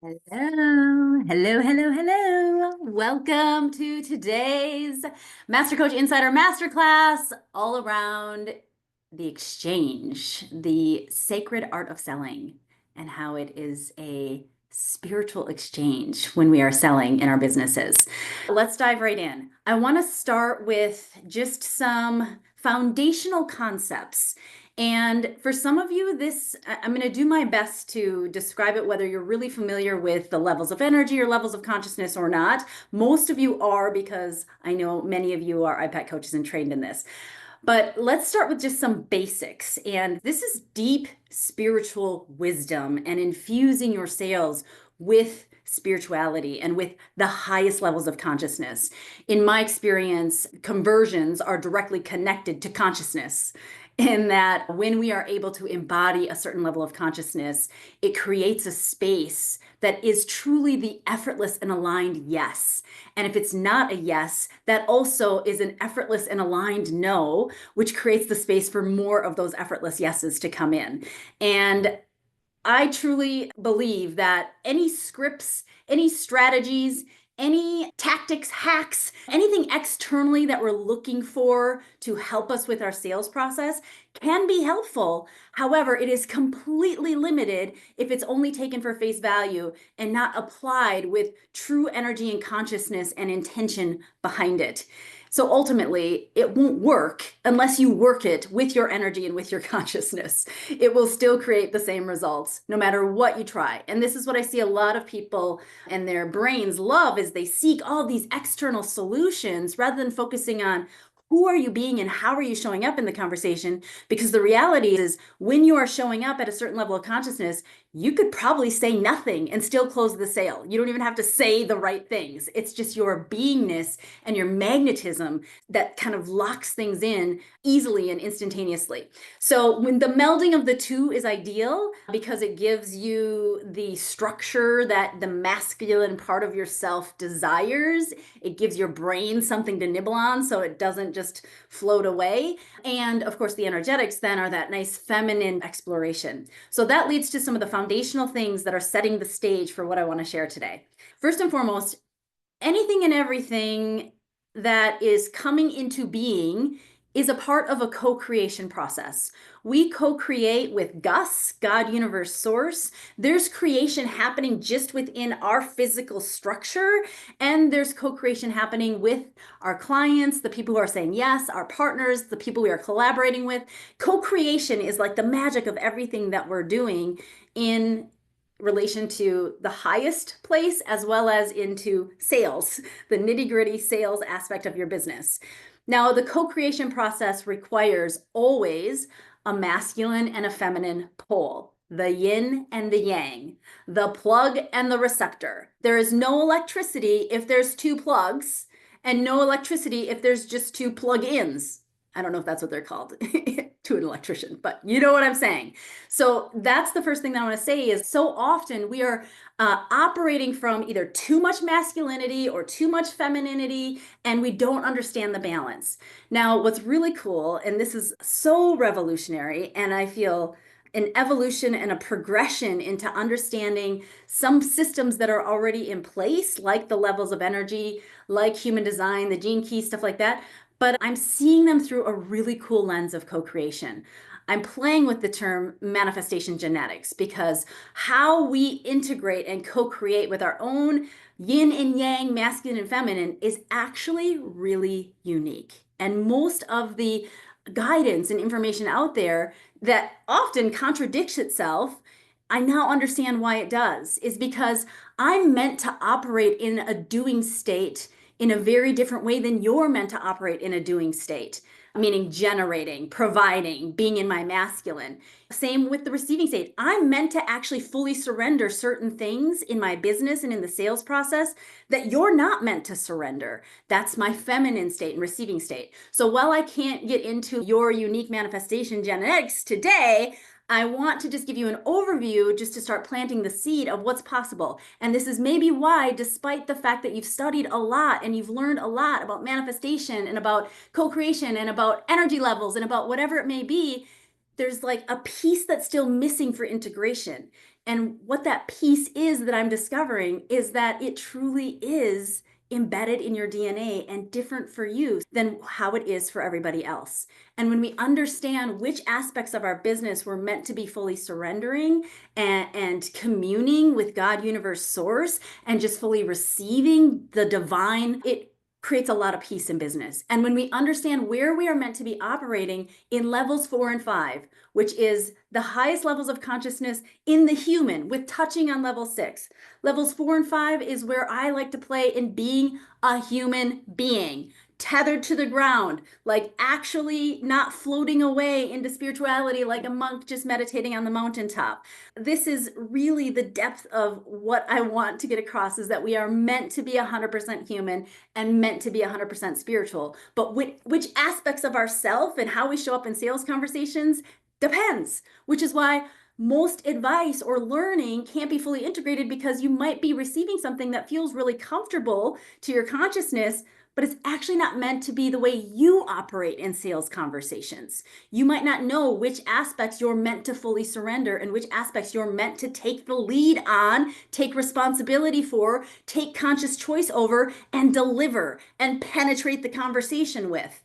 Hello. Welcome to today's MasterCoach Insider Masterclass, all around the exchange, the sacred art of selling, and how it is a spiritual exchange when we are selling in our businesses. Let's dive right in. I want to start with just some foundational concepts. And for some of you, I'm going to do my best to describe it, whether you're really familiar with the levels of energy or levels of consciousness or not. Most of you are, because I know many of you are iPad coaches and trained in this. But let's start with just some basics. And this is deep spiritual wisdom and infusing your sales with spirituality and with the highest levels of consciousness. In my experience, conversions are directly connected to consciousness. In that when we are able to embody a certain level of consciousness, it creates a space that is truly the effortless and aligned yes. And if it's not a yes, that also is an effortless and aligned no, which creates the space for more of those effortless yeses to come in. And I truly believe that any scripts, any strategies, any tactics, hacks, anything externally that we're looking for to help us with our sales process can be helpful. However, it is completely limited if it's only taken for face value and not applied with true energy and consciousness and intention behind it. So ultimately, it won't work unless you work it with your energy and with your consciousness. It will still create the same results no matter what you try. And this is what I see a lot of people and their brains love is they seek all these external solutions rather than focusing on who are you being and how are you showing up in the conversation? Because the reality is when you are showing up at a certain level of consciousness, you could probably say nothing and still close the sale. You don't even have to say the right things. It's just your beingness and your magnetism that kind of locks things in easily and instantaneously. So when the melding of the two is ideal because it gives you the structure that the masculine part of yourself desires, it gives your brain something to nibble on so it doesn't just float away. And of course, the energetics then are that nice feminine exploration. So that leads to some of the foundational things that are setting the stage for what I want to share today. First and foremost, anything and everything that is coming into being is a part of a co-creation process. We co-create with Gus, God, Universe, Source. There's creation happening just within our physical structure, and there's co-creation happening with our clients, the people who are saying yes, our partners, the people we are collaborating with. Co-creation is like the magic of everything that we're doing in relation to the highest place as well as into sales, the nitty-gritty sales aspect of your business. Now, the co-creation process requires always a masculine and a feminine pole, the yin and the yang, the plug and the receptor. There is no electricity if there's two plugs, and no electricity if there's just two plug-ins. I don't know if that's what they're called to an electrician, but you know what I'm saying. So that's the first thing that I want to say is so often we are operating from either too much masculinity or too much femininity, and we don't understand the balance. Now, what's really cool, and this is so revolutionary, and I feel an evolution and a progression into understanding some systems that are already in place, like the levels of energy, like human design, the gene key, stuff like that. But I'm seeing them through a really cool lens of co-creation. I'm playing with the term manifestation genetics because how we integrate and co-create with our own yin and yang, masculine and feminine, is actually really unique. And most of the guidance and information out there that often contradicts itself, I now understand why it does, is because I'm meant to operate in a doing state in a very different way than you're meant to operate in a doing state, meaning generating, providing, being in my masculine. Same with the receiving state. I'm meant to actually fully surrender certain things in my business and in the sales process that you're not meant to surrender. That's my feminine state and receiving state. So while I can't get into your unique manifestation genetics today, I want to just give you an overview just to start planting the seed of what's possible. And this is maybe why, despite the fact that you've studied a lot and you've learned a lot about manifestation and about co-creation and about energy levels and about whatever it may be, there's like a piece that's still missing for integration. And what that piece is that I'm discovering is that it truly is embedded in your DNA and different for you than how it is for everybody else. And when we understand which aspects of our business we're meant to be fully surrendering and communing with God, universe, source, and just fully receiving the divine, it creates a lot of peace in business. And when we understand where we are meant to be operating in levels 4 and 5, which is the highest levels of consciousness in the human, with touching on level 6. Levels 4 and 5 is where I like to play in being a human being, tethered to the ground, like actually not floating away into spirituality like a monk just meditating on the mountaintop. This is really the depth of what I want to get across, is that we are meant to be 100% human and meant to be 100% spiritual. But which aspects of ourself and how we show up in sales conversations depends, which is why most advice or learning can't be fully integrated, because you might be receiving something that feels really comfortable to your consciousness, but it's actually not meant to be the way you operate in sales conversations. You might not know which aspects you're meant to fully surrender and which aspects you're meant to take the lead on, take responsibility for, take conscious choice over, and deliver and penetrate the conversation with.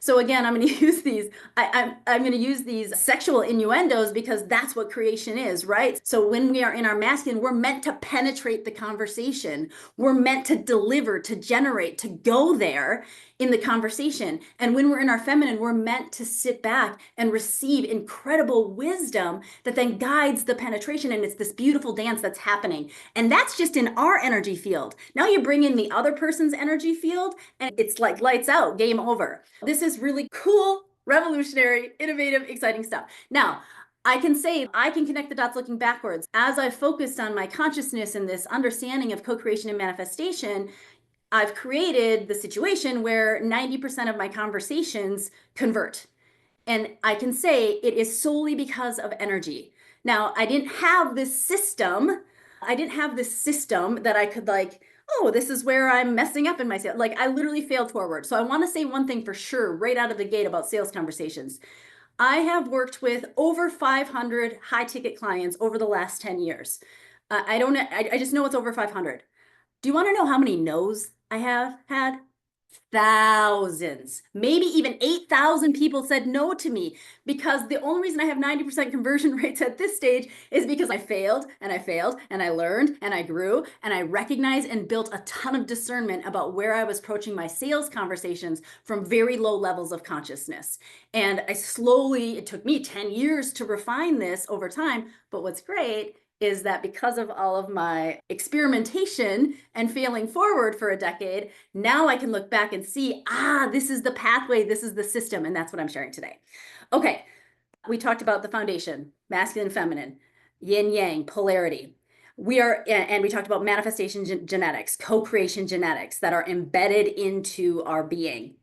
So again, I'm going to use these. I'm going to use these sexual innuendos because that's what creation is, right? So when we are in our masculine, we're meant to penetrate the conversation. We're meant to deliver, to generate, to go there in the conversation. And when we're in our feminine, we're meant to sit back and receive incredible wisdom that then guides the penetration. And it's this beautiful dance that's happening. And that's just in our energy field. Now you bring in the other person's energy field, and it's like lights out, game over. This is really cool, revolutionary, innovative, exciting stuff. Now, I can say I can connect the dots looking backwards. As I focused on my consciousness and this understanding of co-creation and manifestation, I've created the situation where 90% of my conversations convert. And I can say it is solely because of energy. Now, I didn't have this system. I didn't have this system that I could like, oh, this is where I'm messing up in my sales. Like I literally failed forward. So I want to say one thing for sure right out of the gate about sales conversations. I have worked with over 500 high ticket clients over the last 10 years. I just know it's over 500. Do you want to know how many no's I have had? Thousands, maybe even 8,000 people said no to me, because the only reason I have 90% conversion rates at this stage is because I failed and I failed and I learned and I grew and I recognized and built a ton of discernment about where I was approaching my sales conversations from very low levels of consciousness. And it took me 10 years to refine this over time. But what's great is that because of all of my experimentation and failing forward for a decade, now I can look back and see, this is the pathway, this is the system, and that's what I'm sharing today. Okay, we talked about the foundation, masculine, feminine, yin, yang, polarity. And we talked about manifestation genetics, co-creation genetics that are embedded into our being.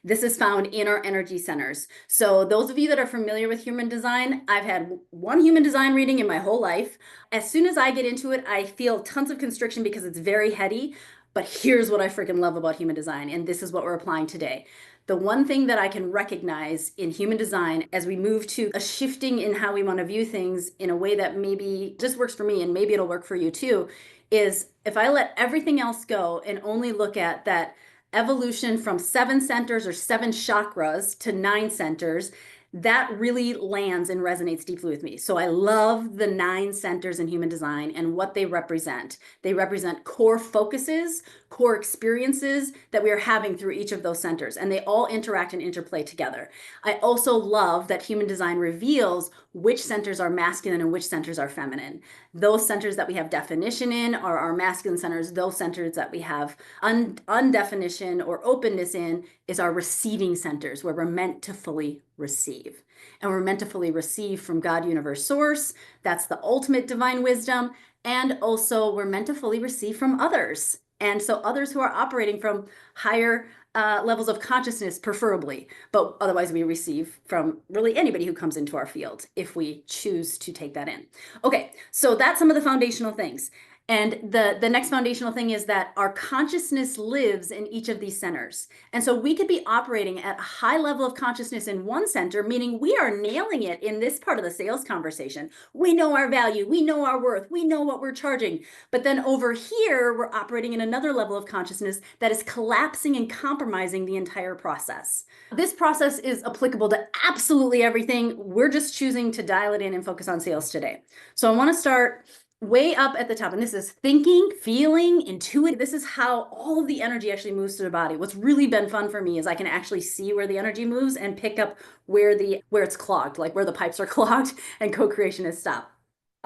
This is found in our energy centers. So those of you that are familiar with human design, I've had one human design reading in my whole life. As soon as I get into it, I feel tons of constriction because it's very heady. But here's what I freaking love about human design, and this is what we're applying today. The one thing that I can recognize in human design as we move to a shifting in how we want to view things in a way that maybe just works for me and maybe it'll work for you too, is if I let everything else go and only look at that evolution from 7 centers or 7 chakras to 9 centers, that really lands and resonates deeply with me. So I love the 9 centers in human design and what they represent. They represent core focuses, core experiences that we are having through each of those centers, and they all interact and interplay together. I also love that human design reveals which centers are masculine and which centers are feminine. Those centers that we have definition in are our masculine centers. Those centers that we have undefinition or openness in is our receiving centers, where we're meant to fully receive. And we're meant to fully receive from God, universe, source. That's the ultimate divine wisdom. And also we're meant to fully receive from others. And so others who are operating from higher levels of consciousness, preferably, but otherwise we receive from really anybody who comes into our field if we choose to take that in. Okay, so that's some of the foundational things. And the next foundational thing is that our consciousness lives in each of these centers. And so we could be operating at a high level of consciousness in one center, meaning we are nailing it in this part of the sales conversation. We know our value, we know our worth, we know what we're charging. But then over here, we're operating in another level of consciousness that is collapsing and compromising the entire process. This process is applicable to absolutely everything. We're just choosing to dial it in and focus on sales today. So I want to start way up at the top, and this is thinking, feeling, intuitive. This is how all of the energy actually moves through the body. What's really been fun for me is I can actually see where the energy moves and pick up where it's clogged, like where the pipes are clogged and co-creation is stopped.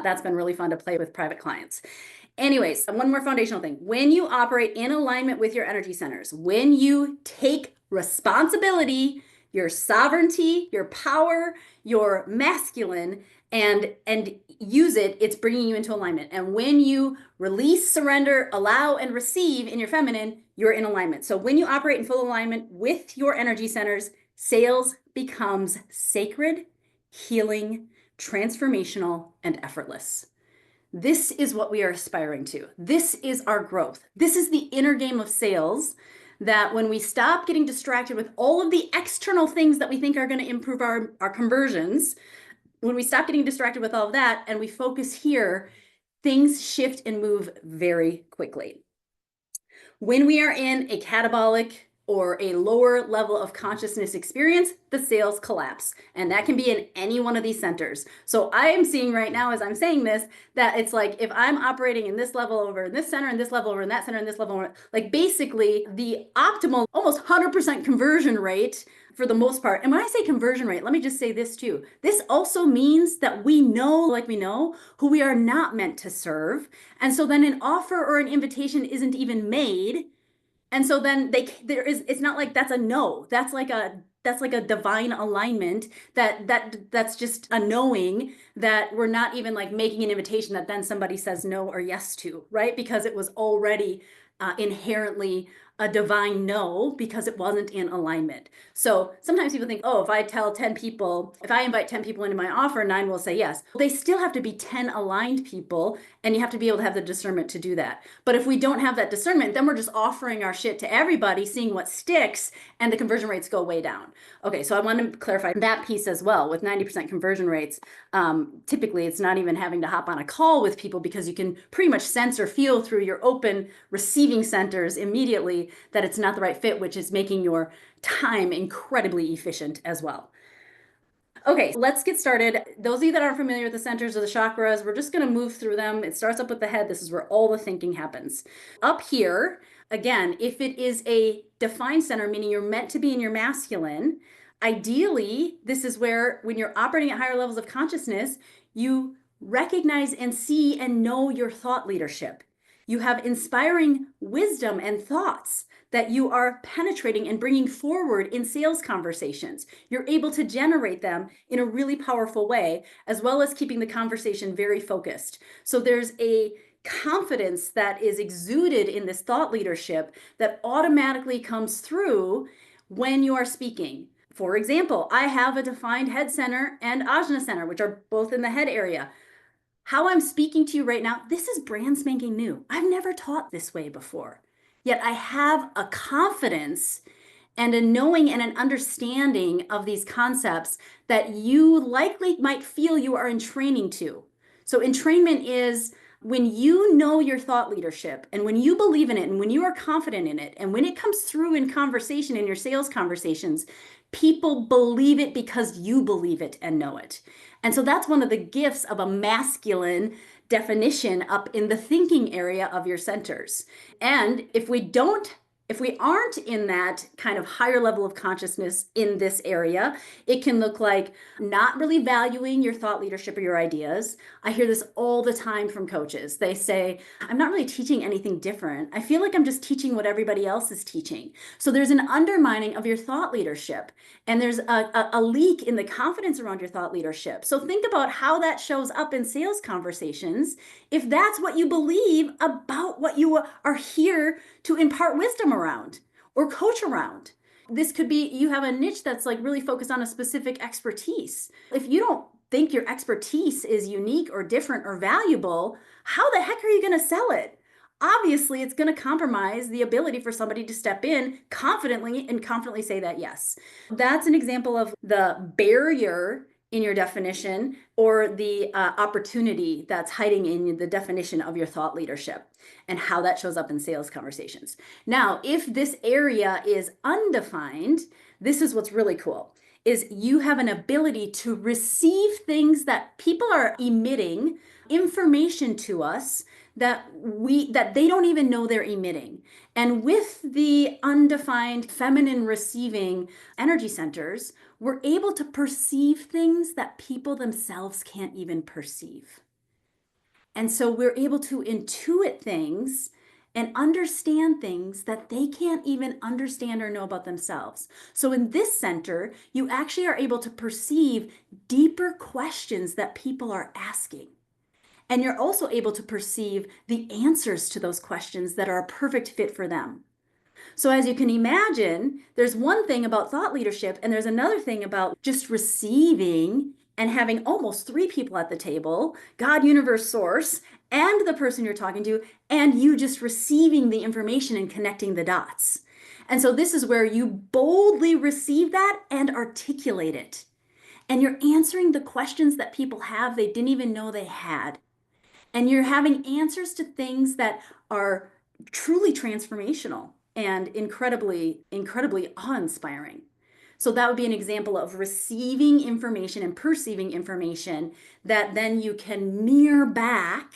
That's been really fun to play with private clients. Anyways, one more foundational thing. When you operate in alignment with your energy centers, when you take responsibility, your sovereignty, your power, your masculine, and use it, it's bringing you into alignment. And when you release, surrender, allow, and receive in your feminine, you're in alignment. So when you operate in full alignment with your energy centers, sales becomes sacred, healing, transformational, and effortless. This is what we are aspiring to. This is our growth. This is the inner game of sales, that when we stop getting distracted with all of the external things that we think are going to improve our conversions, when we stop getting distracted with all of that and we focus here, things shift and move very quickly. When we are in a catabolic or a lower level of consciousness experience, the sales collapse. And that can be in any one of these centers. So I am seeing right now, as I'm saying this, that it's like, if I'm operating in this level over in this center and this level over in that center and this level over, like basically the optimal, almost 100% conversion rate for the most part. And when I say conversion rate, let me just say this too. This also means that we know, like we know, who we are not meant to serve. And so then an offer or an invitation isn't even made. And so then it's not like that's a no. That's like a divine alignment that's just a knowing that we're not even like making an invitation that then somebody says no or yes to, right? Because it was already inherently a divine no, because it wasn't in alignment. So sometimes people think, oh, if I invite 10 people into my offer, 9 will say yes. They still have to be 10 aligned people, and you have to be able to have the discernment to do that. But if we don't have that discernment, then we're just offering our shit to everybody, seeing what sticks, and the conversion rates go way down. Okay, so I want to clarify that piece as well. With 90% conversion rates, typically it's not even having to hop on a call with people, because you can pretty much sense or feel through your open receiving centers immediately that it's not the right fit, which is making your time incredibly efficient as well. Okay, let's get started. Those of you that aren't familiar with the centers or the chakras, we're just going to move through them. It starts up with the head. This is where all the thinking happens. Up here, again, if it is a defined center, meaning you're meant to be in your masculine, ideally, this is where, when you're operating at higher levels of consciousness, you recognize and see and know your thought leadership. You have inspiring wisdom and thoughts that you are penetrating and bringing forward in sales conversations. You're able to generate them in a really powerful way, as well as keeping the conversation very focused. So there's a confidence that is exuded in this thought leadership that automatically comes through when you are speaking. For example, I have a defined head center and ajna center, which are both in the head area. How I'm speaking to you right now, this is brand spanking new. I've never taught this way before. Yet I have a confidence and a knowing and an understanding of these concepts that you likely might feel you are in training to. So entrainment is when you know your thought leadership, and when you believe in it, and when you are confident in it, and when it comes through in conversation, in your sales conversations, people believe it because you believe it and know it. And so that's one of the gifts of a masculine definition up in the thinking area of your centers. And if we aren't in that kind of higher level of consciousness in this area, it can look like not really valuing your thought leadership or your ideas. I hear this all the time from coaches. They say, I'm not really teaching anything different. I feel like I'm just teaching what everybody else is teaching. So there's an undermining of your thought leadership, and there's a leak in the confidence around your thought leadership. So think about how that shows up in sales conversations if that's what you believe about what you are here to impart wisdom around or coach around. This could be, you have a niche that's like really focused on a specific expertise. If you don't think your expertise is unique or different or valuable, how the heck are you going to sell it? Obviously, it's going to compromise the ability for somebody to step in confidently and confidently say that yes. That's an example of the barrier in your definition or the opportunity that's hiding in the definition of your thought leadership and how that shows up in sales conversations. Now, if this area is undefined, this is what's really cool is you have an ability to receive things that people are emitting information to us that they don't even know they're emitting. And with the undefined feminine receiving energy centers, we're able to perceive things that people themselves can't even perceive. And so we're able to intuit things and understand things that they can't even understand or know about themselves. So in this center, you actually are able to perceive deeper questions that people are asking. And you're also able to perceive the answers to those questions that are a perfect fit for them. So as you can imagine, there's one thing about thought leadership, and there's another thing about just receiving and having almost three people at the table, God, universe, source, and the person you're talking to, and you just receiving the information and connecting the dots. And so this is where you boldly receive that and articulate it. And you're answering the questions that people have they didn't even know they had. And you're having answers to things that are truly transformational and incredibly, incredibly awe-inspiring. So that would be an example of receiving information and perceiving information that then you can mirror back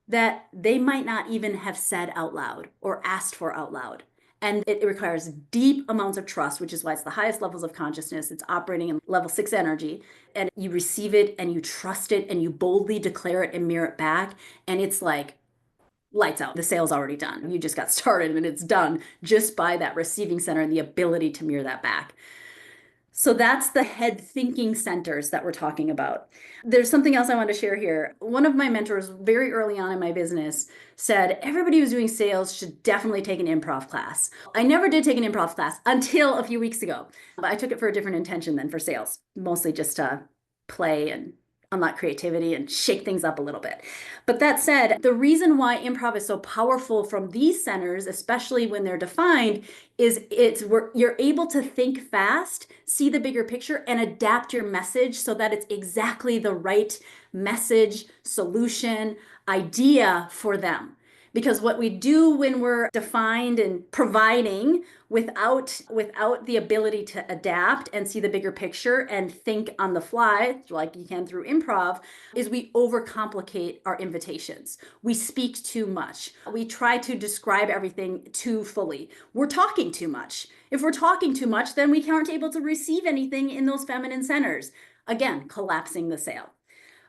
that they might not even have said out loud or asked for out loud. And it requires deep amounts of trust, which is why it's the highest levels of consciousness. It's operating in level 6 energy. And you receive it and you trust it and you boldly declare it and mirror it back. And it's like lights out. The sale's already done. You just got started and it's done just by that receiving center and the ability to mirror that back. So that's the head thinking centers that we're talking about. There's something else I want to share here. One of my mentors very early on in my business said everybody who's doing sales should definitely take an improv class. I never did take an improv class until a few weeks ago. But I took it for a different intention than for sales, mostly just to play and unlock creativity and shake things up a little bit. But that said, the reason why improv is so powerful from these centers, especially when they're defined, is you're able to think fast, see the bigger picture, and adapt your message so that it's exactly the right message, solution, idea for them. Because what we do when we're defined and providing without the ability to adapt and see the bigger picture and think on the fly, like you can through improv, is we overcomplicate our invitations. We speak too much. We try to describe everything too fully. We're talking too much. If we're talking too much, then we aren't able to receive anything in those feminine centers. Again, collapsing the sale.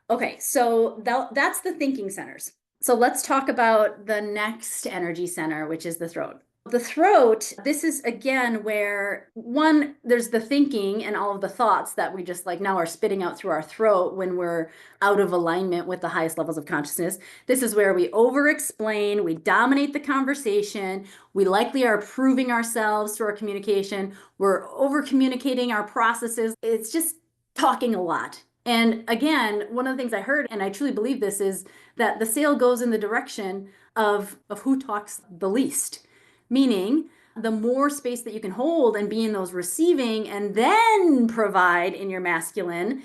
Okay, so that's the thinking centers. So let's talk about the next energy center, which is the throat. The throat, this is again where one, there's the thinking and all of the thoughts that we just like now are spitting out through our throat when we're out of alignment with the highest levels of consciousness. This is where we over-explain, we dominate the conversation, we likely are proving ourselves through our communication, we're over-communicating our processes. It's just talking a lot. And again, one of the things I heard, and I truly believe this, is that the sale goes in the direction of who talks the least. Meaning, the more space that you can hold and be in those receiving and then provide in your masculine,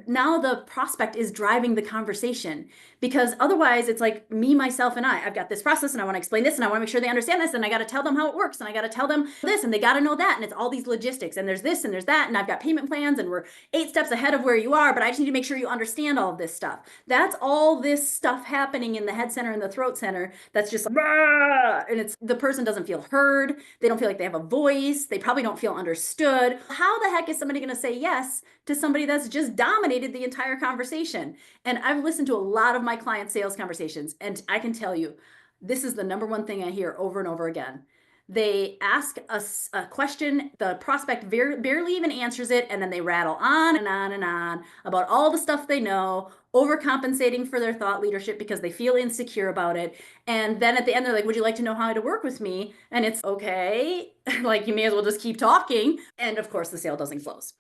now the prospect is driving the conversation. Because otherwise it's like me, myself, and I've got this process and I want to explain this and I want to make sure they understand this and I got to tell them how it works and I got to tell them this and they got to know that and it's all these logistics and there's this and there's that and I've got payment plans and we're 8 steps ahead of where you are, but I just need to make sure you understand all of this stuff. That's all this stuff happening in the head center and the throat center that's just like, and it's the person doesn't feel heard. They don't feel like they have a voice. They probably don't feel understood. How the heck is somebody going to say yes to somebody that's just dominated the entire conversation? And I've listened to a lot of my clients' sales conversations, and I can tell you, this is the number one thing I hear over and over again. They ask us a question, the prospect barely even answers it, and then they rattle on and on and on about all the stuff they know, overcompensating for their thought leadership because they feel insecure about it. And then at the end, they're like, would you like to know how to work with me? And it's okay, like you may as well just keep talking. And of course, the sale doesn't close.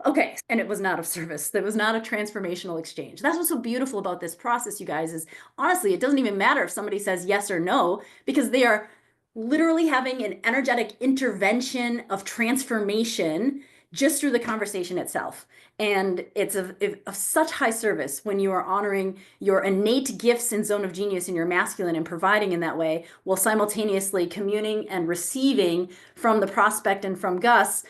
Okay, and it was not of service. That was not a transformational exchange. That's what's so beautiful about this process, you guys, is honestly, it doesn't even matter if somebody says yes or no, because they are literally having an energetic intervention of transformation just through the conversation itself. And it's of such high service when you are honoring your innate gifts and zone of genius in your masculine and providing in that way, while simultaneously communing and receiving from the prospect and from Gus.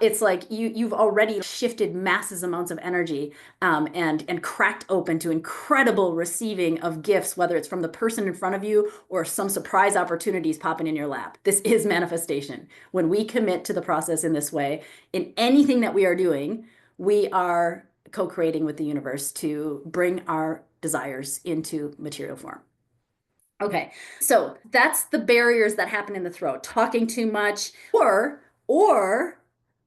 It's like you've already shifted massive amounts of energy, and cracked open to incredible receiving of gifts, whether it's from the person in front of you or some surprise opportunities popping in your lap. This is manifestation. When we commit to the process in this way, in anything that we are doing, we are co-creating with the universe to bring our desires into material form. Okay, so that's the barriers that happen in the throat. Talking too much, or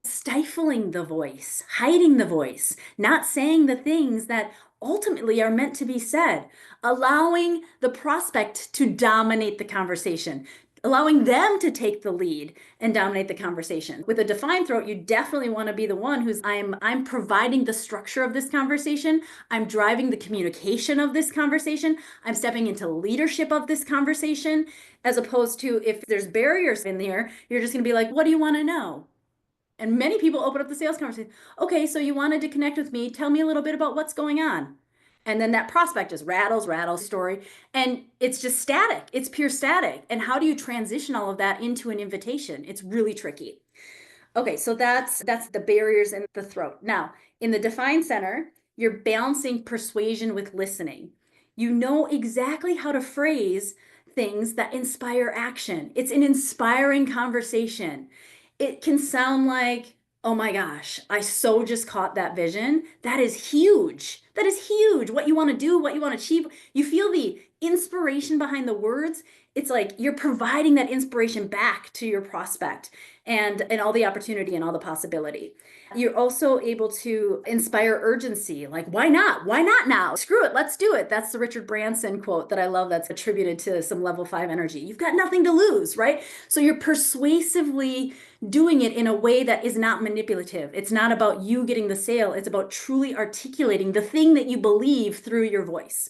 stifling the voice, hiding the voice, not saying the things that ultimately are meant to be said, allowing the prospect to dominate the conversation, allowing them to take the lead and dominate the conversation. With a defined throat, you definitely want to be the one who's I'm providing the structure of this conversation. I'm driving the communication of this conversation. I'm stepping into leadership of this conversation, as opposed to if there's barriers in there, you're just going to be like, what do you want to know? And many people open up the sales conversation. Okay, so you wanted to connect with me. Tell me a little bit about what's going on. And then that prospect just rattles story. And it's just static. It's pure static. And how do you transition all of that into an invitation? It's really tricky. Okay, so that's the barriers in the throat. Now, in the define center, you're balancing persuasion with listening. You know exactly how to phrase things that inspire action. It's an inspiring conversation. It can sound like, oh my gosh, I so just caught that vision. That is huge. That is huge. What you want to do, what you want to achieve. You feel the inspiration behind the words. It's like you're providing that inspiration back to your prospect, and all the opportunity and all the possibility. You're also able to inspire urgency. Like, why not? Why not now? Screw it. Let's do it. That's the Richard Branson quote that I love, that's attributed to some level 5 energy. You've got nothing to lose, right? So you're persuasively doing it in a way that is not manipulative. It's not about you getting the sale. It's about truly articulating the thing that you believe through your voice.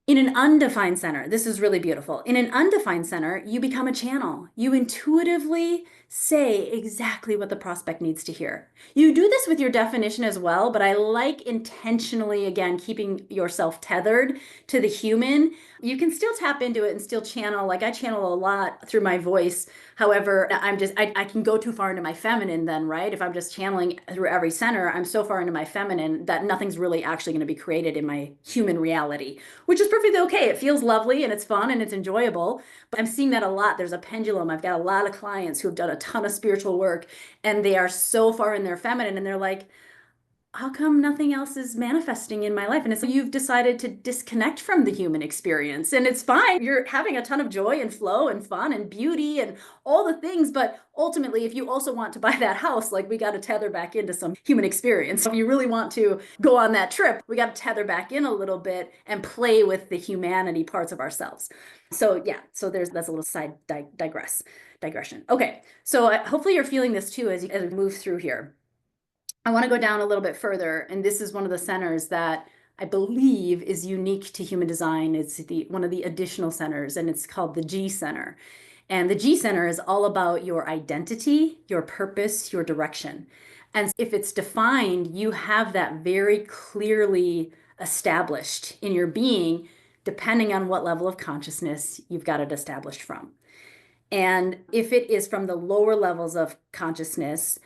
In an undefined center, this is really beautiful. In an undefined center, you become a channel. You intuitively say exactly what the prospect needs to hear. You do this with your definition as well, but I like intentionally, again, keeping yourself tethered to the human. You can still tap into it and still channel. Like I channel a lot through my voice. However, I can go too far into my feminine then, right? If I'm just channeling through every center, I'm so far into my feminine that nothing's really actually going to be created in my human reality, which is perfectly okay. It feels lovely and it's fun and it's enjoyable. But I'm seeing that a lot. There's a pendulum. I've got a lot of clients who have done a ton of spiritual work and they are so far in their feminine and they're like, how come nothing else is manifesting in my life? And it's like you've decided to disconnect from the human experience, and it's fine. You're having a ton of joy and flow and fun and beauty and all the things. But ultimately, if you also want to buy that house, like we got to tether back into some human experience. If you really want to go on that trip, we got to tether back in a little bit and play with the humanity parts of ourselves. So yeah, so that's a little side digression. Okay, so hopefully you're feeling this too as we move through here. I want to go down a little bit further, and this is one of the centers that I believe is unique to human design. It's one of the additional centers, and it's called the G center. And the G center is all about your identity, your purpose, your direction. And if it's defined, you have that very clearly established in your being, depending on what level of consciousness you've got it established from. And if it is from the lower levels of consciousness,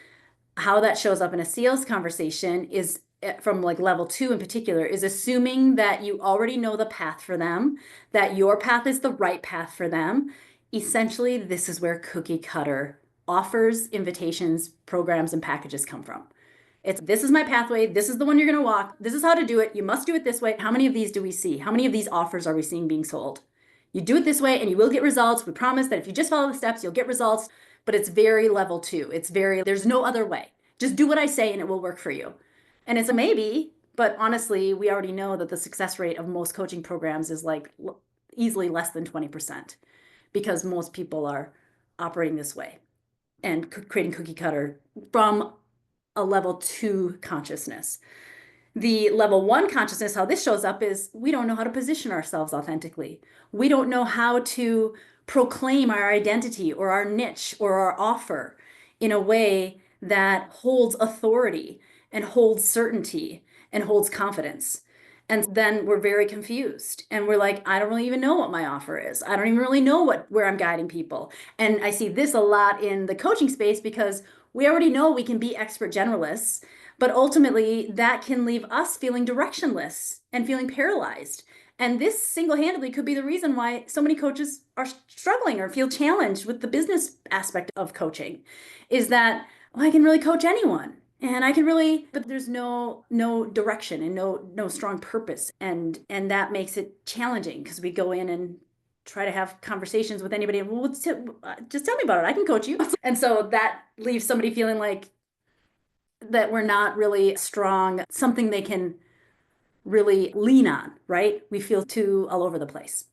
how that shows up in a sales conversation is from like level 2 in particular, is assuming that you already know the path for them, that your path is the right path for them. Essentially, this is where cookie cutter offers, invitations, programs, and packages come from. This is my pathway. This is the one you're going to walk. This is how to do it. You must do it this way. How many of these do we see? How many of these offers are we seeing being sold? You do it this way and you will get results. We promise that if you just follow the steps, you'll get results. But it's very level 2. There's no other way. Just do what I say and it will work for you. And it's a maybe, but honestly, we already know that the success rate of most coaching programs is like easily less than 20% because most people are operating this way and creating cookie cutter from a level 2 consciousness. The level 1 consciousness, how this shows up is we don't know how to position ourselves authentically. We don't know how to proclaim our identity or our niche or our offer in a way that holds authority and holds certainty and holds confidence. And then we're very confused and we're like, I don't really even know what my offer is. I don't even really know where I'm guiding people. And I see this a lot in the coaching space because we already know we can be expert generalists, but ultimately that can leave us feeling directionless and feeling paralyzed. And this single-handedly could be the reason why so many coaches are struggling or feel challenged with the business aspect of coaching, is that, well, I can really coach anyone. And I can really, but there's no direction and no strong purpose. And that makes it challenging because we go in and try to have conversations with anybody. Well, just tell me about it. I can coach you. And so that leaves somebody feeling like that we're not really strong, something they can really lean on, right? We feel too all over the place.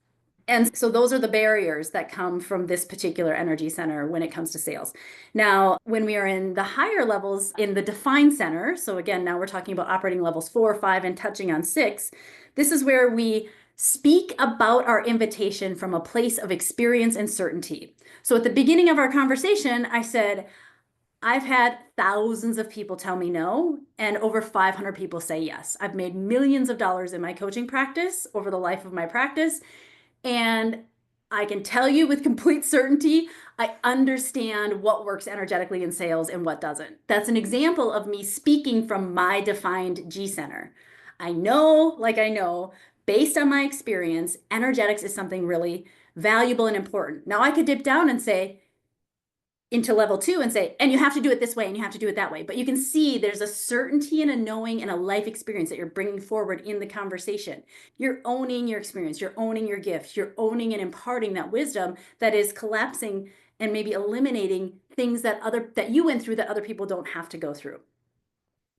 And so those are the barriers that come from this particular energy center when it comes to sales. Now, when we are in the higher levels in the define center, so again, now we're talking about operating levels 4, 5, and touching on 6, this is where we speak about our invitation from a place of experience and certainty. So at the beginning of our conversation, I said, I've had thousands of people tell me no, and over 500 people say yes. I've made millions of dollars in my coaching practice over the life of my practice. And I can tell you with complete certainty, I understand what works energetically in sales and what doesn't. That's an example of me speaking from my defined G center. I know, based on my experience, energetics is something really valuable and important. Now I could dip down and say, into level 2 and say, and you have to do it this way and you have to do it that way. But you can see there's a certainty and a knowing and a life experience that you're bringing forward in the conversation. You're owning your experience, you're owning your gift, you're owning and imparting that wisdom that is collapsing and maybe eliminating things that you went through that other people don't have to go through.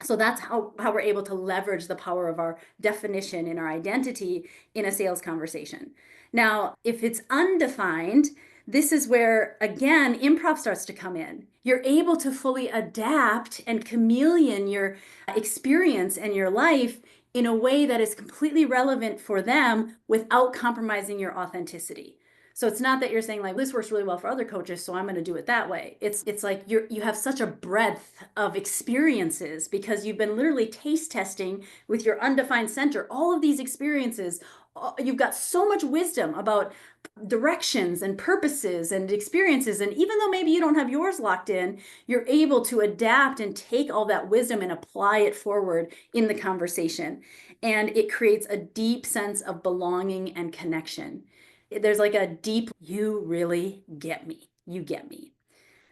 So that's how we're able to leverage the power of our definition and our identity in a sales conversation. Now, if it's undefined, this is where, again, improv starts to come in. You're able to fully adapt and chameleon your experience and your life in a way that is completely relevant for them without compromising your authenticity. So it's not that you're saying like, this works really well for other coaches, so I'm going to do it that way. It's like you have such a breadth of experiences because you've been literally taste testing with your undefined center, all of these experiences. You've got so much wisdom about directions and purposes and experiences. And even though maybe you don't have yours locked in, you're able to adapt and take all that wisdom and apply it forward in the conversation. And it creates a deep sense of belonging and connection. There's like a deep, you really get me. You get me.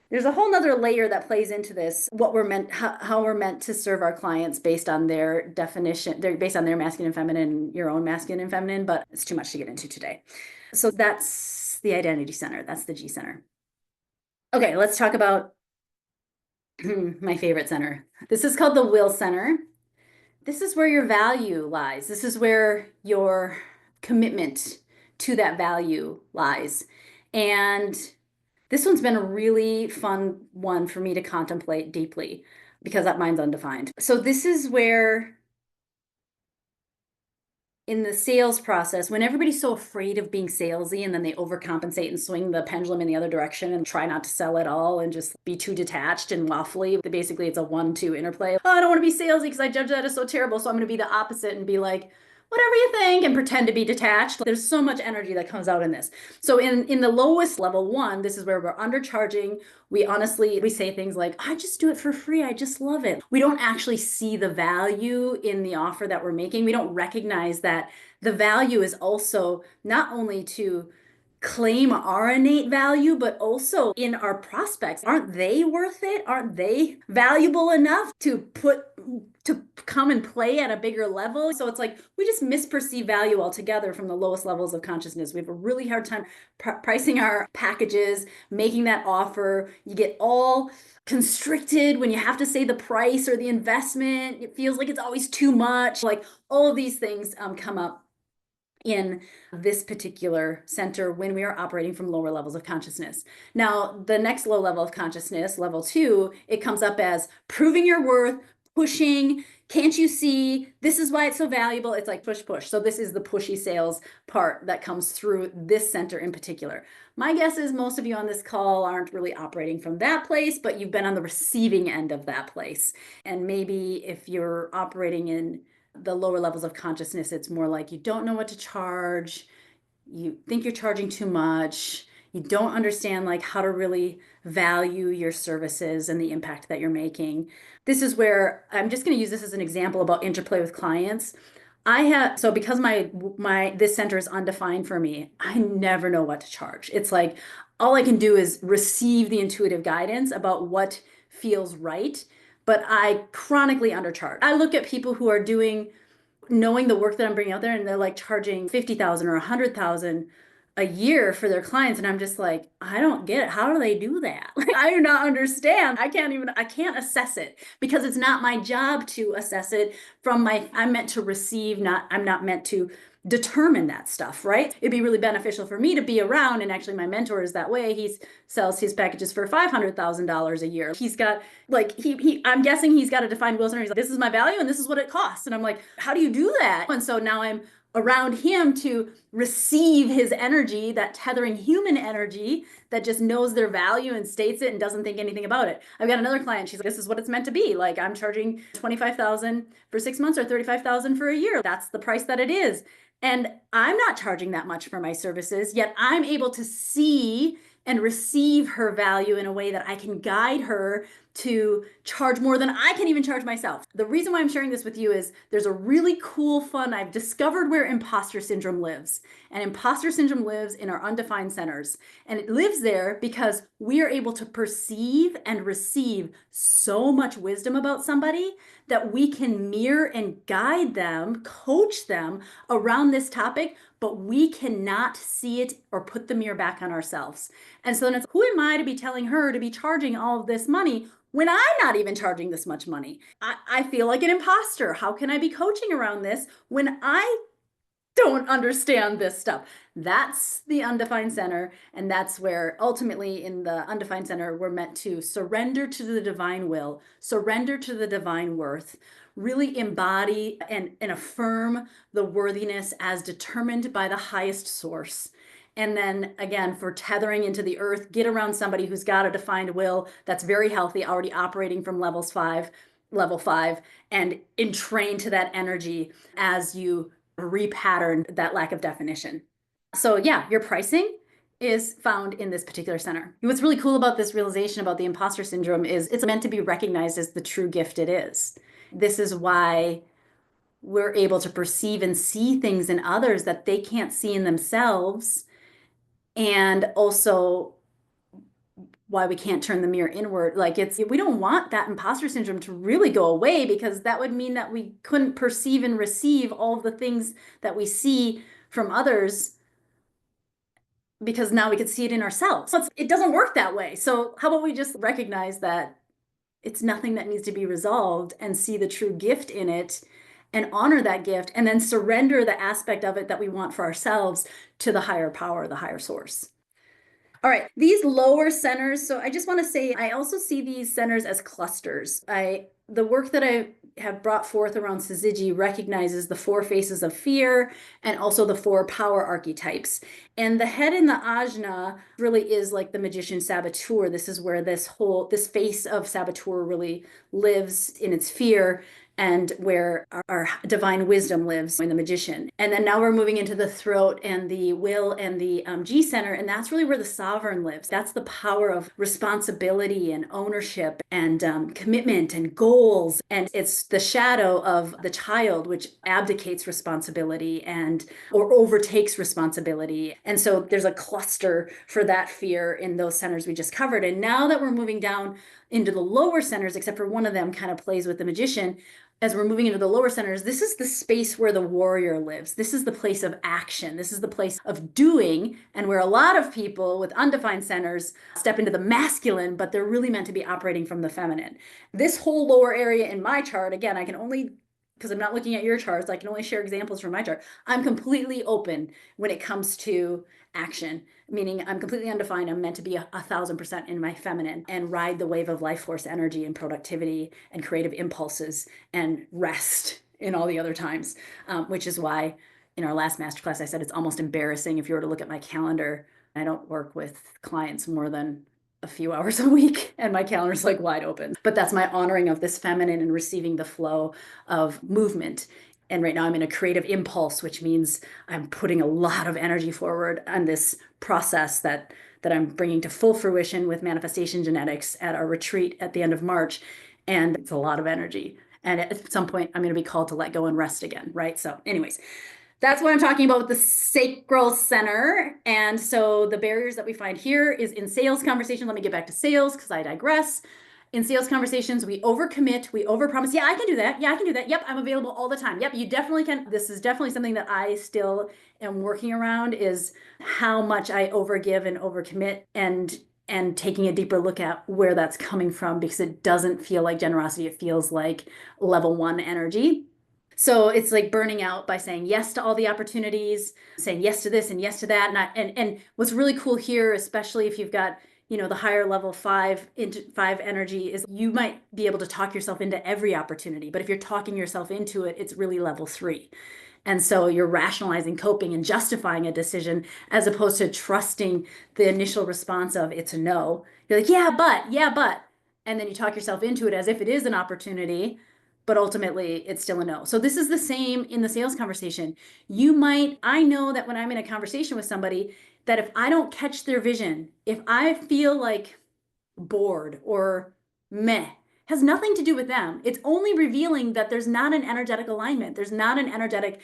There's a whole nother layer that plays into this, what we're meant, how we're meant to serve our clients based on their definition, based on their masculine and feminine, your own masculine and feminine, but it's too much to get into today. So that's the identity center. That's the G center. Okay, let's talk about my favorite center. This is called the will center. This is where your value lies. This is where your commitment to that value lies. And this one's been a really fun one for me to contemplate deeply because that mine's undefined. So this is where in the sales process, when everybody's so afraid of being salesy and then they overcompensate and swing the pendulum in the other direction and try not to sell at all and just be too detached and waffly, basically it's a 1-2 interplay. Oh, I don't want to be salesy because I judge that as so terrible. So I'm going to be the opposite and be like, whatever you think, and pretend to be detached. There's so much energy that comes out in this. So in the lowest level 1, this is where we're undercharging. We say things like, I just do it for free. I just love it. We don't actually see the value in the offer that we're making. We don't recognize that the value is also not only to claim our innate value, but also in our prospects. Aren't they worth it? Aren't they valuable enough to come and play at a bigger level? So it's like we just misperceive value altogether from the lowest levels of consciousness. We have a really hard time pricing our packages, making that offer. You get all constricted when you have to say the price or the investment. It feels like it's always too much. Like all of these things come up. in this particular center when we are operating from lower levels of consciousness. Now, the next low level of consciousness, level 2, it comes up as proving your worth, pushing, can't you see? This is why it's so valuable. It's like push, push. So this is the pushy sales part that comes through this center in particular. My guess is most of you on this call aren't really operating from that place, but you've been on the receiving end of that place. And maybe if you're operating in the lower levels of consciousness, it's more like you don't know what to charge, you think you're charging too much, you don't understand like how to really value your services and the impact that you're making. This is where I'm just going to use this as an example about interplay with clients. So because my this center is undefined for me, I never know what to charge. It's like all I can do is receive the intuitive guidance about what feels right, but I chronically undercharge. I look at people who are knowing the work that I'm bringing out there, and they're like charging 50,000 or 100,000 a year for their clients. And I'm just like, I don't get it. How do they do that? Like, I do not understand. I can't assess it because it's not my job to assess it I'm meant to receive, I'm not meant to determine that stuff, right? It'd be really beneficial for me to be around. And actually my mentor is that way. He sells his packages for $500,000 a year. He's got I'm guessing he's got a defined will center. He's like, this is my value and this is what it costs. And I'm like, how do you do that? And so now I'm around him to receive his energy, that tethering human energy that just knows their value and states it and doesn't think anything about it. I've got another client. She's like, this is what it's meant to be. Like, I'm charging 25,000 for 6 months or 35,000 for a year. That's the price that it is. And I'm not charging that much for my services, yet I'm able to see and receive her value in a way that I can guide her to charge more than I can even charge myself. The reason why I'm sharing this with you is there's a really cool, fun, I've discovered where imposter syndrome lives. And imposter syndrome lives in our undefined centers. And it lives there because we are able to perceive and receive so much wisdom about somebody that we can mirror and guide them, coach them around this topic, but we cannot see it or put the mirror back on ourselves. And so then it's, who am I to be telling her to be charging all of this money when I'm not even charging this much money? I feel like an imposter. How can I be coaching around this when I don't understand this stuff? That's the undefined center. And that's where ultimately in the undefined center, we're meant to surrender to the divine will, surrender to the divine worth, really embody and affirm the worthiness as determined by the highest source. And then again, for tethering into the earth, get around somebody who's got a defined will that's very healthy, already operating from level 5, and entrain to that energy as you repattern that lack of definition. So yeah, your pricing is found in this particular center. What's really cool about this realization about the imposter syndrome is it's meant to be recognized as the true gift it is. This is why we're able to perceive and see things in others that they can't see in themselves, and also why we can't turn the mirror inward. Like, we don't want that imposter syndrome to really go away, because that would mean that we couldn't perceive and receive all of the things that we see from others, because now we could see it in ourselves. It doesn't work that way. So how about we just recognize that it's nothing that needs to be resolved and see the true gift in it and honor that gift, and then surrender the aspect of it that we want for ourselves to the higher power, the higher source. All right, these lower centers. So I just want to say, I also see these centers as clusters. The work that I have brought forth around Syzygy recognizes the 4 faces of fear and also the 4 power archetypes. And the head in the ajna really is like the magician saboteur. This is where this face of saboteur really lives in its fear, and where our divine wisdom lives in the magician. And then now we're moving into the throat and the will and the G center, and that's really where the sovereign lives. That's the power of responsibility and ownership and commitment and goals. And it's the shadow of the child, which abdicates responsibility or overtakes responsibility. And so there's a cluster for that fear in those centers we just covered. And now that we're moving down into the lower centers, except for one of them kind of plays with the magician, as we're moving into the lower centers, this is the space where the warrior lives. This is the place of action. This is the place of doing, and where a lot of people with undefined centers step into the masculine, but they're really meant to be operating from the feminine. This whole lower area in my chart, again, I can only because I'm not looking at your charts, I can only share examples from my chart. I'm completely open when it comes to action, meaning I'm completely undefined. I'm meant to be 1,000% in my feminine and ride the wave of life force energy and productivity and creative impulses and rest in all the other times, which is why in our last masterclass, I said it's almost embarrassing if you were to look at my calendar. I don't work with clients more than a few hours a week, and my calendar's like wide open. But that's my honoring of this feminine and receiving the flow of movement. And right now I'm in a creative impulse, which means I'm putting a lot of energy forward on this process that I'm bringing to full fruition with manifestation genetics at our retreat at the end of March. And it's a lot of energy. And at some point, I'm going to be called to let go and rest again, right? So, anyways, that's what I'm talking about with the sacral center. And so the barriers that we find here is in sales conversations. Let me get back to sales because I digress. In sales conversations, we overcommit, we overpromise. Yeah, I can do that. Yeah, I can do that. Yep, I'm available all the time. Yep, you definitely can. This is definitely something that I still am working around, is how much I overgive and overcommit, and taking a deeper look at where that's coming from, because it doesn't feel like generosity. It feels like level 1 energy. So it's like burning out by saying yes to all the opportunities, saying yes to this and yes to that. And what's really cool here, especially if you've got, the higher level 5 into 5 energy, is you might be able to talk yourself into every opportunity. But if you're talking yourself into it, it's really level 3. And so you're rationalizing, coping, and justifying a decision as opposed to trusting the initial response of it's a no. You're like, yeah, but. And then you talk yourself into it as if it is an opportunity, but ultimately it's still a no. So this is the same in the sales conversation. I know that when I'm in a conversation with somebody, that if I don't catch their vision, if I feel like bored or meh, has nothing to do with them. It's only revealing that there's not an energetic alignment. There's not an energetic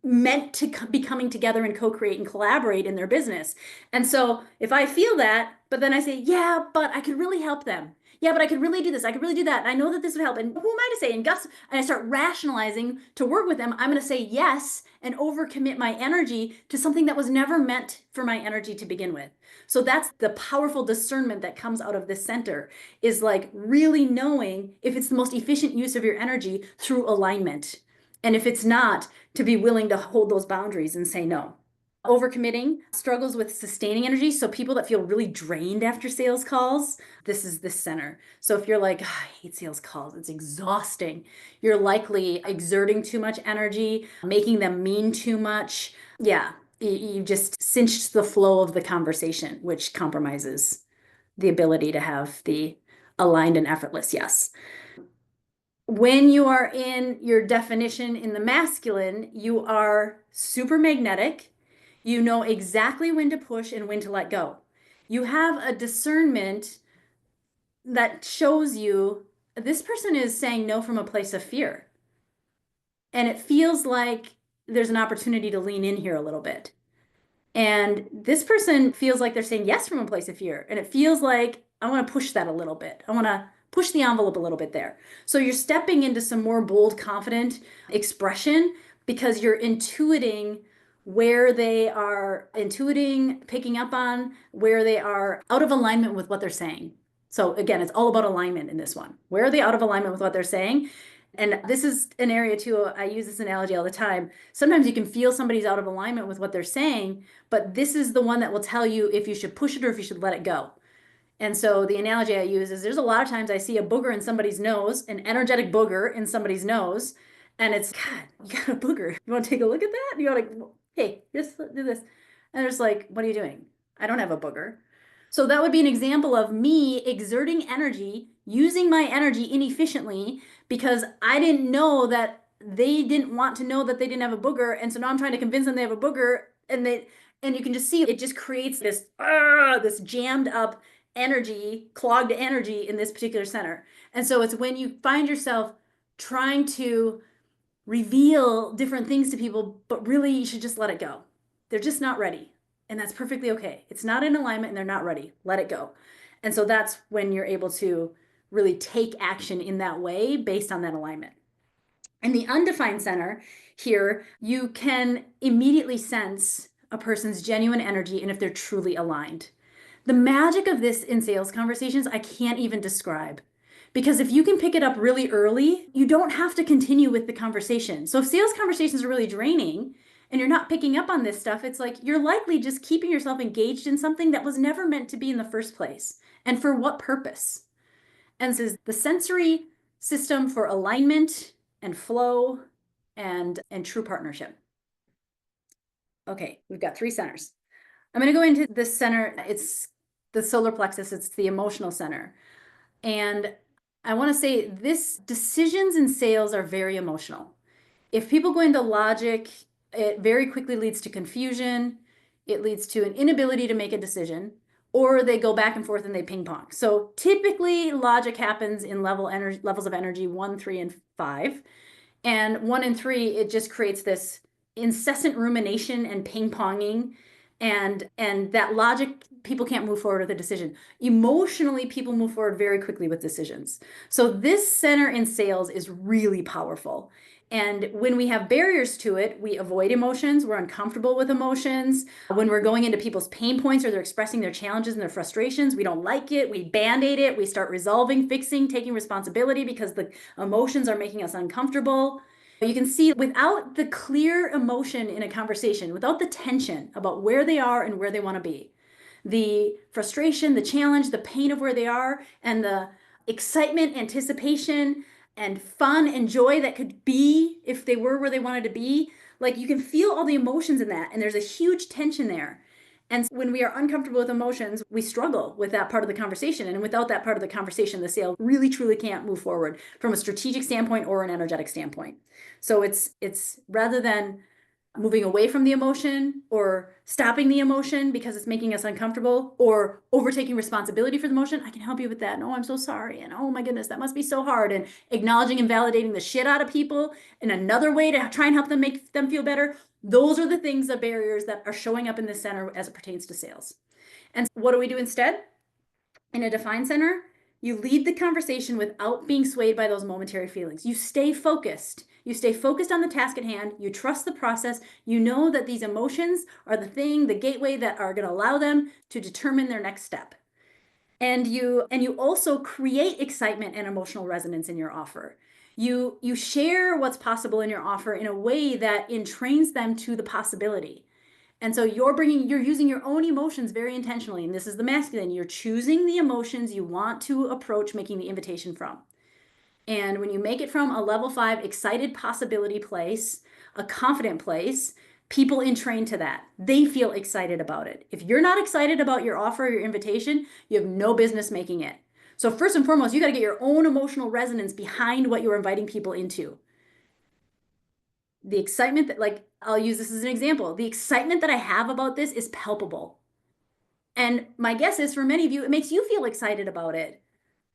meant to be coming together and co-create and collaborate in their business. And so if I feel that, but then I say, yeah, but I could really help them. Yeah, but I could really do this. I could really do that. And I know that this would help. And who am I to say? And I start rationalizing to work with them. I'm going to say yes and overcommit my energy to something that was never meant for my energy to begin with. So that's the powerful discernment that comes out of this center, is like really knowing if it's the most efficient use of your energy through alignment. And if it's not, to be willing to hold those boundaries and say no. Overcommitting struggles with sustaining energy. So people that feel really drained after sales calls, this is this center. So if you're like, oh, I hate sales calls, it's exhausting, you're likely exerting too much energy, making them mean too much. Yeah, you just cinched the flow of the conversation, which compromises the ability to have the aligned and effortless yes. When you are in your definition in the masculine, you are super magnetic. You know exactly when to push and when to let go. You have a discernment that shows you this person is saying no from a place of fear. And it feels like there's an opportunity to lean in here a little bit. And this person feels like they're saying yes from a place of fear. And it feels like I want to push that a little bit. I want to push the envelope a little bit there. So you're stepping into some more bold, confident expression because you're intuiting where they are picking up on where they are out of alignment with what they're saying. So again, it's all about alignment in this one. Where are they out of alignment with what they're saying? And this is an area too, I use this analogy all the time. Sometimes you can feel somebody's out of alignment with what they're saying, but this is the one that will tell you if you should push it or if you should let it go. And so the analogy I use is there's a lot of times I see a booger in somebody's nose, an energetic booger in somebody's nose, and it's, God, you got a booger. You want to take a look at that? And you're like, hey, just do this. And they're just like, what are you doing? I don't have a booger. So that would be an example of me exerting energy, using my energy inefficiently because I didn't know that they didn't want to know that they didn't have a booger. And so now I'm trying to convince them they have a booger, and you can just see it just creates this jammed up energy, clogged energy in this particular center. And so it's when you find yourself trying to reveal different things to people, but really you should just let it go. They're just not ready. And that's perfectly okay. It's not in alignment and they're not ready. Let it go. And so that's when you're able to really take action in that way based on that alignment. In the undefined center here, you can immediately sense a person's genuine energy and if they're truly aligned. The magic of this in sales conversations, I can't even describe, Because if you can pick it up really early, you don't have to continue with the conversation. So if sales conversations are really draining and you're not picking up on this stuff, it's like you're likely just keeping yourself engaged in something that was never meant to be in the first place. And for what purpose? And this is the sensory system for alignment and flow and true partnership. Okay, we've got 3 centers. I'm going to go into this center. It's the solar plexus. It's the emotional center. And I want to say this decisions in sales are very emotional. If people go into logic, it very quickly leads to confusion. It leads to an inability to make a decision, or they go back and forth and they ping pong. So typically logic happens in levels of energy 1, 3, and 5. And 1 and 3, it just creates this incessant rumination and ping ponging. And that logic, people can't move forward with a decision. Emotionally, people move forward very quickly with decisions. So this center in sales is really powerful. And when we have barriers to it, we avoid emotions. We're uncomfortable with emotions. When we're going into people's pain points or they're expressing their challenges and their frustrations, we don't like it. We band-aid it. We start resolving, fixing, taking responsibility because the emotions are making us uncomfortable. You can see without the clear emotion in a conversation, without the tension about where they are and where they want to be, the frustration, the challenge, the pain of where they are, and the excitement, anticipation, and fun and joy that could be if they were where they wanted to be, like you can feel all the emotions in that, and there's a huge tension there. And when we are uncomfortable with emotions, we struggle with that part of the conversation. And without that part of the conversation, the sale really truly can't move forward from a strategic standpoint or an energetic standpoint. So it's rather than moving away from the emotion or stopping the emotion because it's making us uncomfortable or overtaking responsibility for the emotion. I can help you with that. And oh, I'm so sorry. And oh my goodness, that must be so hard. And acknowledging and validating the shit out of people in another way to try and help them make them feel better. Those are the things, the barriers that are showing up in the center as it pertains to sales. And what do we do instead? In a defined center, you lead the conversation without being swayed by those momentary feelings. You stay focused. You stay focused on the task at hand. You trust the process. You know that these emotions are the thing, the gateway that are going to allow them to determine their next step. And you also create excitement and emotional resonance in your offer. You share what's possible in your offer in a way that entrains them to the possibility. And so you're using your own emotions very intentionally. And this is the masculine. You're choosing the emotions you want to approach making the invitation from. And when you make it from a level 5 excited possibility place, a confident place, people entrain to that. They feel excited about it. If you're not excited about your offer or your invitation, you have no business making it. So first and foremost, you got to get your own emotional resonance behind what you're inviting people into. The excitement that, like, I'll use this as an example. The excitement that I have about this is palpable. And my guess is for many of you, it makes you feel excited about it.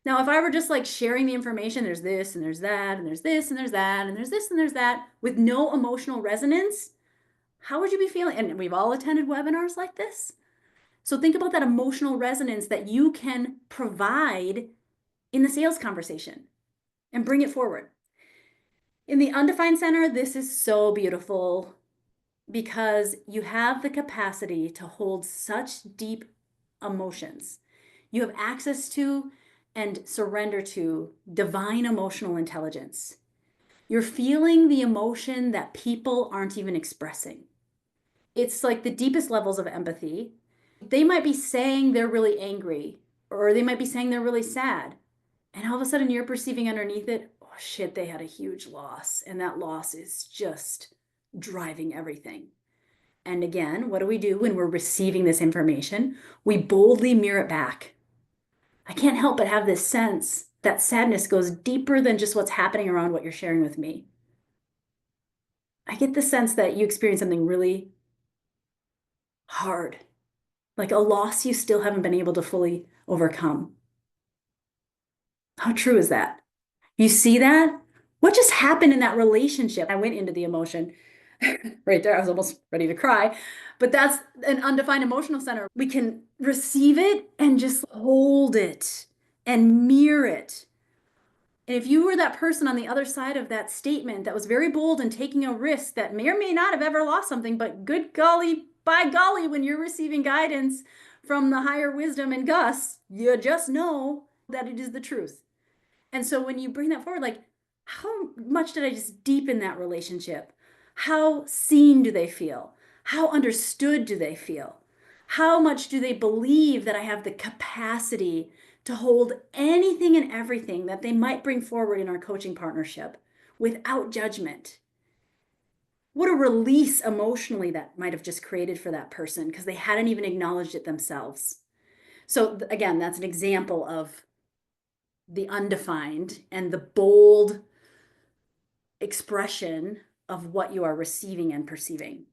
Now, if I were just like sharing the information, there's this and there's that, and there's this and there's that, and there's this and there's that, with no emotional resonance, how would you be feeling? And we've all attended webinars like this. So think about that emotional resonance that you can provide in the sales conversation and bring it forward. In the undefined center, this is so beautiful because you have the capacity to hold such deep emotions. You have access to and surrender to divine emotional intelligence. You're feeling the emotion that people aren't even expressing. It's like the deepest levels of empathy. They might be saying they're really angry, or they might be saying they're really sad. And all of a sudden you're perceiving underneath it, oh shit, they had a huge loss. And that loss is just driving everything. And again, what do we do when we're receiving this information? We boldly mirror it back. I can't help but have this sense that sadness goes deeper than just what's happening around what you're sharing with me. I get the sense that you experience something really hard, like a loss you still haven't been able to fully overcome. How true is that? You see that? What just happened in that relationship? I went into the emotion right there. I was almost ready to cry, but that's an undefined emotional center. We can receive it and just hold it and mirror it. And if you were that person on the other side of that statement that was very bold and taking a risk that may or may not have ever lost something, but good golly, by golly, when you're receiving guidance from the higher wisdom and Gus, you just know that it is the truth. And so when you bring that forward, like, how much did I just deepen that relationship? How seen do they feel? How understood do they feel? How much do they believe that I have the capacity to hold anything and everything that they might bring forward in our coaching partnership without judgment? What a release emotionally that might have just created for that person because they hadn't even acknowledged it themselves. So, again, that's an example of the undefined and the bold expression of what you are receiving and perceiving.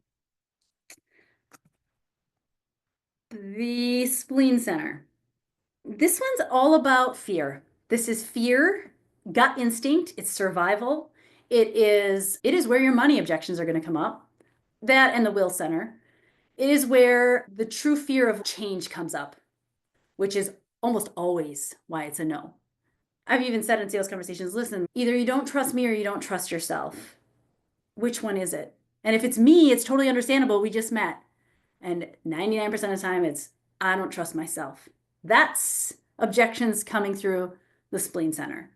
The spleen center. This one's all about fear. This is fear, gut instinct, it's survival. It is where your money objections are going to come up. That and the will center. It is where the true fear of change comes up, which is almost always why it's a no. I've even said in sales conversations, listen, either you don't trust me or you don't trust yourself. Which one is it? And if it's me, it's totally understandable. We just met. And 99% of the time, it's I don't trust myself. That's objections coming through the spleen center.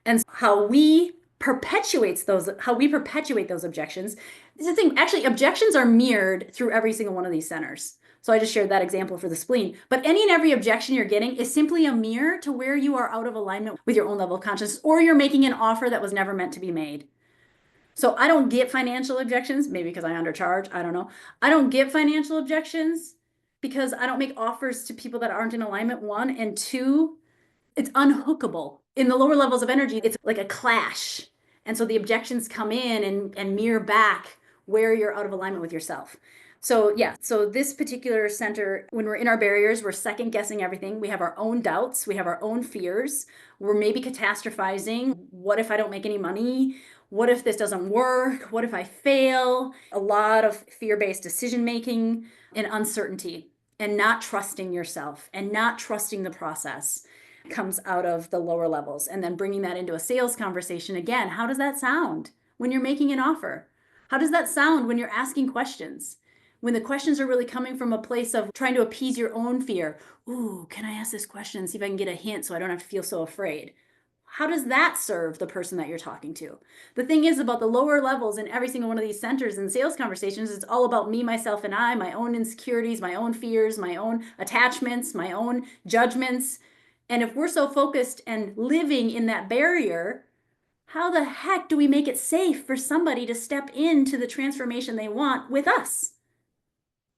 And how we perpetuate those objections is the thing. Actually, objections are mirrored through every single one of these centers. So I just shared that example for the spleen. But any and every objection you're getting is simply a mirror to where you are out of alignment with your own level of consciousness, or you're making an offer that was never meant to be made. So I don't get financial objections, maybe because I undercharge, I don't know. I don't get financial objections because I don't make offers to people that aren't in alignment, one, and two, it's unhookable. In the lower levels of energy, it's like a clash. And so the objections come in and mirror back where you're out of alignment with yourself. So yeah, so this particular center, when we're in our barriers, we're second guessing everything. We have our own doubts, we have our own fears. We're maybe catastrophizing. What if I don't make any money? What if this doesn't work? What if I fail? A lot of fear-based decision making and uncertainty and not trusting yourself and not trusting the process comes out of the lower levels. And then bringing that into a sales conversation again, how does that sound when you're making an offer? How does that sound when you're asking questions? When the questions are really coming from a place of trying to appease your own fear. Ooh, can I ask this question and see if I can get a hint so I don't have to feel so afraid? How does that serve the person that you're talking to? The thing is about the lower levels in every single one of these centers in sales conversations, it's all about me, myself, and I, my own insecurities, my own fears, my own attachments, my own judgments. And if we're so focused and living in that barrier, how the heck do we make it safe for somebody to step into the transformation they want with us?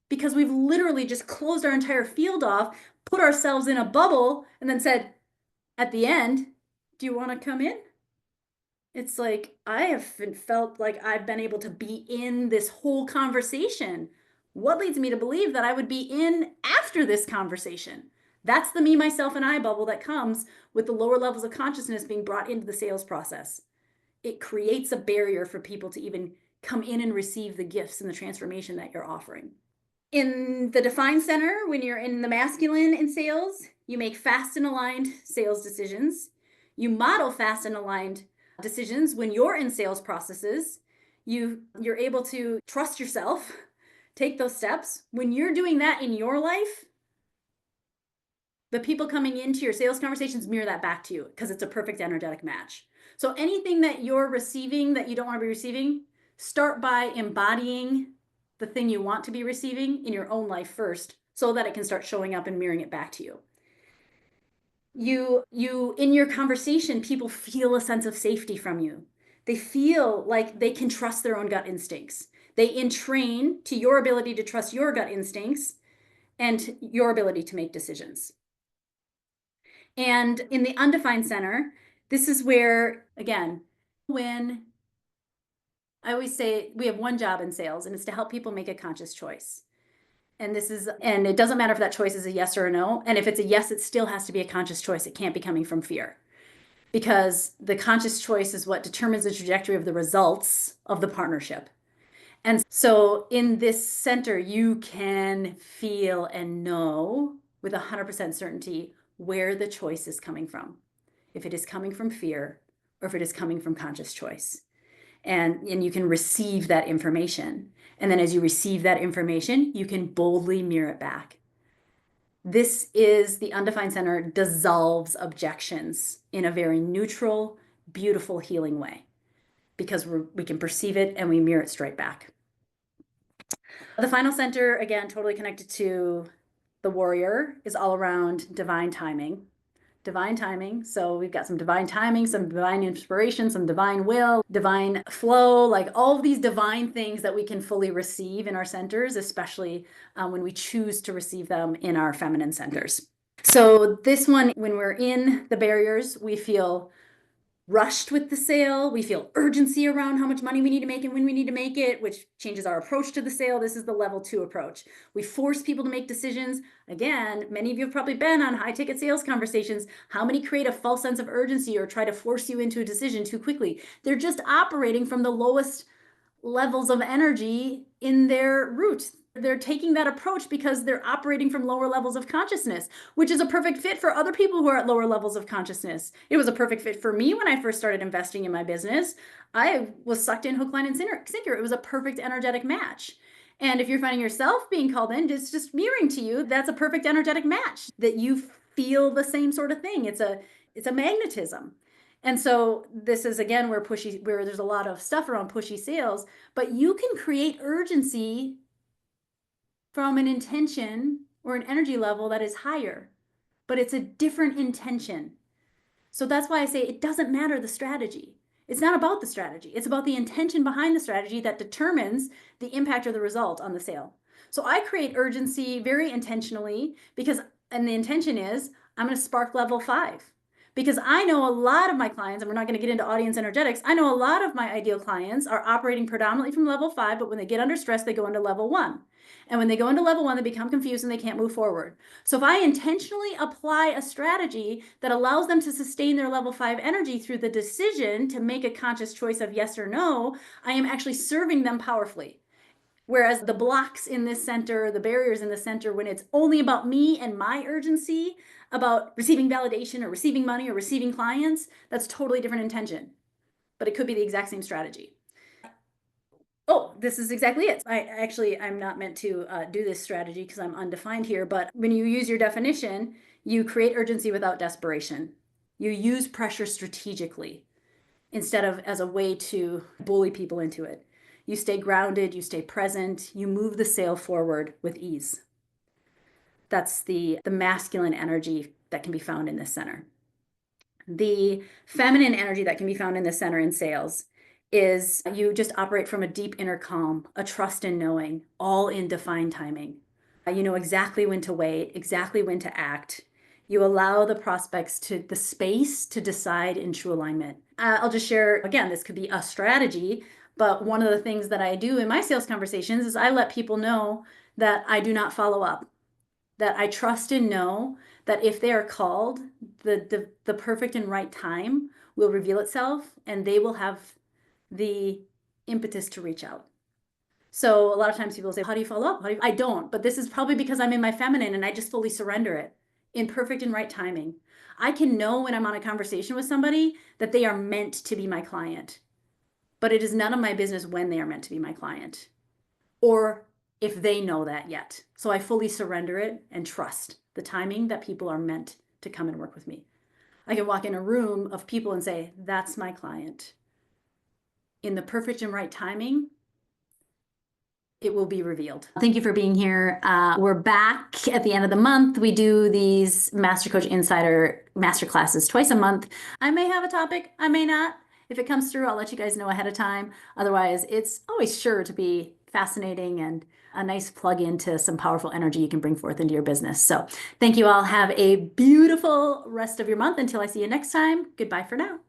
Because we've literally just closed our entire field off, put ourselves in a bubble, and then said, at the end, do you want to come in? It's like, I haven't felt like I've been able to be in this whole conversation. What leads me to believe that I would be in after this conversation? That's the me, myself, and I bubble that comes with the lower levels of consciousness being brought into the sales process. It creates a barrier for people to even come in and receive the gifts and the transformation that you're offering. In the defined center, when you're in the masculine in sales, you make fast and aligned sales decisions. You model fast and aligned decisions when you're in sales processes. You're able to trust yourself, take those steps. When you're doing that in your life, the people coming into your sales conversations mirror that back to you because it's a perfect energetic match. So anything that you're receiving that you don't want to be receiving, start by embodying the thing you want to be receiving in your own life first so that it can start showing up and mirroring it back to you. You in your conversation, people feel a sense of safety from you. They feel like they can trust their own gut instincts. They entrain to your ability to trust your gut instincts and your ability to make decisions. And in the undefined center, this is where, again, when I always say we have one job in sales, and it's to help people make a conscious choice. And it doesn't matter if that choice is a yes or a no. And if it's a yes, it still has to be a conscious choice. It can't be coming from fear because the conscious choice is what determines the trajectory of the results of the partnership. And so in this center, you can feel and know with 100% certainty where the choice is coming from. If it is coming from fear or if it is coming from conscious choice. And you can receive that information. And then as you receive that information, you can boldly mirror it back. This is the undefined center dissolves objections in a very neutral, beautiful, healing way because we can perceive it and we mirror it straight back. The final center, again, totally connected to the warrior, is all around divine timing. Divine timing. So we've got some divine timing, some divine inspiration, some divine will, divine flow, like all of these divine things that we can fully receive in our centers, especially when we choose to receive them in our feminine centers. So this one, when we're in the barriers, we feel rushed with the sale. We feel urgency around how much money we need to make and when we need to make it, which changes our approach to the sale. This is the level 2 approach. We force people to make decisions. Again, many of you have probably been on high ticket sales conversations. How many create a false sense of urgency or try to force you into a decision too quickly? They're just operating from the lowest levels of energy in their root. They're taking that approach because they're operating from lower levels of consciousness, which is a perfect fit for other people who are at lower levels of consciousness. It was a perfect fit for me when I first started investing in my business. I was sucked in hook, line, and sinker. It was a perfect energetic match. And if you're finding yourself being called in, it's just mirroring to you, that's a perfect energetic match, that you feel the same sort of thing. It's a magnetism. And so this is, again, where there's a lot of stuff around pushy sales, but you can create urgency from an intention or an energy level that is higher, but it's a different intention. So that's why I say it doesn't matter the strategy. It's not about the strategy. It's about the intention behind the strategy that determines the impact or the result on the sale. So I create urgency very intentionally and the intention is I'm going to spark level 5. Because I know a lot of my clients, and we're not going to get into audience energetics, I know a lot of my ideal clients are operating predominantly from level 5, but when they get under stress, they go into level 1. And when they go into level 1, they become confused and they can't move forward. So if I intentionally apply a strategy that allows them to sustain their level 5 energy through the decision to make a conscious choice of yes or no, I am actually serving them powerfully. Whereas the blocks in this center, the barriers in the center, when it's only about me and my urgency about receiving validation or receiving money or receiving clients, that's totally different intention. But it could be the exact same strategy. Oh, this is exactly it. I'm not meant to do this strategy because I'm undefined here, but when you use your definition, you create urgency without desperation. You use pressure strategically instead of as a way to bully people into it. You stay grounded, you stay present, you move the sale forward with ease. That's the masculine energy that can be found in this center. The feminine energy that can be found in the center in sales is you just operate from a deep inner calm, a trust in knowing, all in defined timing. You know exactly when to wait, exactly when to act. You allow the prospects the space to decide in true alignment. I'll just share, again, this could be a strategy, but one of the things that I do in my sales conversations is I let people know that I do not follow up, that I trust and know that if they are called, the perfect and right time will reveal itself and they will have the impetus to reach out. So a lot of times people say, how do you follow up? I don't, but this is probably because I'm in my feminine and I just fully surrender it in perfect and right timing. I can know when I'm on a conversation with somebody that they are meant to be my client, but it is none of my business when they are meant to be my client or if they know that yet. So I fully surrender it and trust the timing that people are meant to come and work with me. I can walk in a room of people and say, that's my client. In the perfect and right timing, it will be revealed. Thank you for being here. We're back at the end of the month. We do these MasterCoach Insider Masterclasses twice a month. I may have a topic, I may not. If it comes through, I'll let you guys know ahead of time. Otherwise, it's always sure to be fascinating and a nice plug into some powerful energy you can bring forth into your business. So thank you all. Have a beautiful rest of your month. Until I see you next time. Goodbye for now.